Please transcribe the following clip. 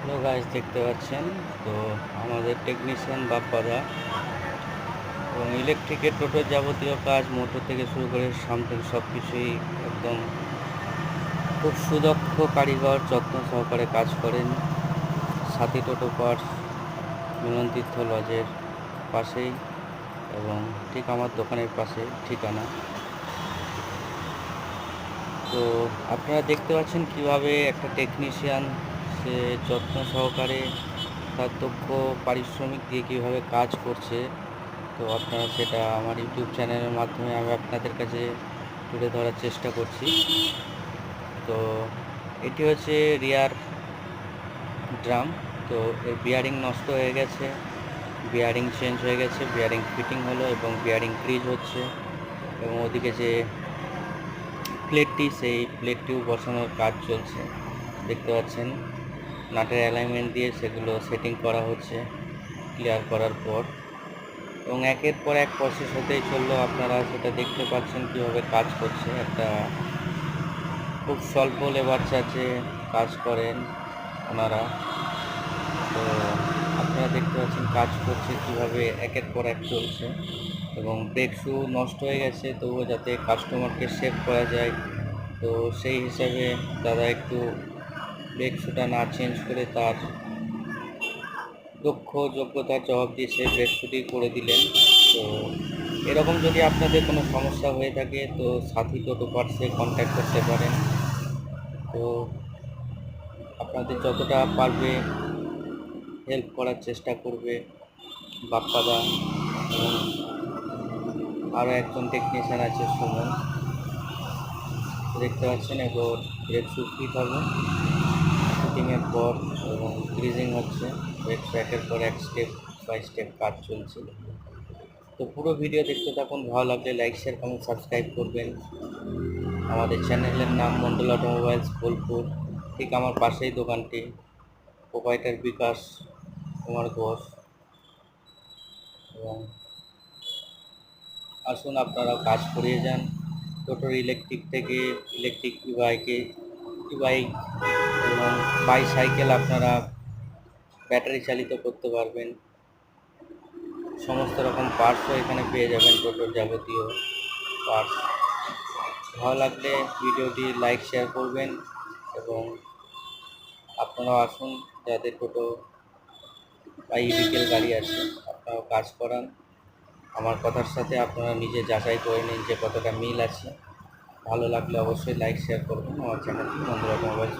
Hello guys, দেখতে পাচ্ছেন তো আমাদের টেকনিশিয়ান বাপ্পাদা এবং ইলেকট্রিকের টোটোর যাবতীয় কাজ মোটর থেকে শুরু করে সামথিং সব কিছুই একদম খুব সুদক্ষ কারিগর যত্ন সহকারে কাজ করেন। সাথী টোটো পার্টস, মিলনতীর্থ লজের পাশেই এবং ঠিক আমার দোকানের পাশে ঠিকানা। তো আপনারা দেখতে পাচ্ছেন কিভাবে একটা টেকনিশিয়ান সে যত্ন সহকারে তার দক্ষ পারিশ্রমিক দিয়ে কীভাবে কাজ করছে। তো আপনারা সেটা আমার ইউটিউব চ্যানেলের মাধ্যমে আমি আপনাদের কাছে তুলে ধরার চেষ্টা করছি। তো এটি হচ্ছে রিয়ার ড্রাম। তো এর বিয়ারিং নষ্ট হয়ে গেছে, বিয়ারিং চেঞ্জ হয়ে গেছে, বিয়ারিং ফিটিং হলো এবং বিয়ারিং ক্রিজ হচ্ছে এবং ওদিকে যে প্লেটটি, সেই প্লেটটিও বসানোর কাজ চলছে। দেখতে পাচ্ছেন নাটের অ্যালাইনমেন্ট দিয়ে সেগুলো সেটিং করা হচ্ছে ক্লিয়ার করার পর, এবং একের পর এক প্রসেস হতেই চললো। আপনারা সেটা দেখতে পাচ্ছেন কীভাবে কাজ করছে। একটা খুব স্বল্প লেবার চার্জে কাজ করেন ওনারা। তো আপনারা দেখতে পাচ্ছেন কাজ করছে কীভাবে একের পর এক চলছে, এবং ব্রেক শু নষ্ট হয়ে গেছে তবুও যাতে কাস্টমারকে সেভ করা যায়, তো সেই হিসাবে দাদা একটু ব্রেক শুটা না চেঞ্জ করে তার দক্ষ যোগ্যতার জবাব দিয়ে সেই ব্রেক শুটি করে দিলেন। তো এরকম যদি আপনাদের কোনো সমস্যা হয়ে থাকে তো সাথী টোটো পার্টসে কন্ট্যাক্ট করতে পারেন। তো আপনাদের যতটা পারবে হেল্প করার চেষ্টা করবে বাপ্পাদা, এবং আরও একজন টেকনিশিয়ান আছে সুমন। দেখতে পাচ্ছেন এবার ব্রেক শু ফিট হবে, ফিটিংয়ের পর এবং গ্রিজিং হচ্ছে, ব্রেক একের পর এক স্টেপ বাই স্টেপ কাজ চলছে। তো পুরো ভিডিও দেখতে থাকুন, ভালো লাগলে লাইক, শেয়ার, কমেন্ট, সাবস্ক্রাইব করবেন। আমাদের চ্যানেলের নাম মন্ডল অটোমোবাইলস বোলপুর, ঠিক আমার পাশেই দোকানটি। প্রোপাইটার বিকাশ কুমার ঘোষ। এবং আসুন আপনারাও কাজ করিয়ে যান টোটোর ইলেকট্রিক থেকে ইলেকট্রিক ই বাইক এবং বাইসাইকেল আপনারা ব্যাটারি চালিত করতে পারবেন। সমস্ত রকম পার্টসও এখানে পেয়ে যাবেন, টোটোর যাবতীয় পার্টস। ভালো লাগলে ভিডিওটি লাইক, শেয়ার করবেন এবং আপনারাও আসুন, যাদের টোটো বা ইভিকেল গাড়ি আছে আপনারাও কাজ করান। আমার কথার সাথে আপনারা নিজে যাচাই করে নিন যে কতটা মিল আছে। ভালো লাগলে অবশ্যই লাইক, শেয়ার করবেন। আমার চ্যানেলটি মন্ডল অটোমোবাইলস।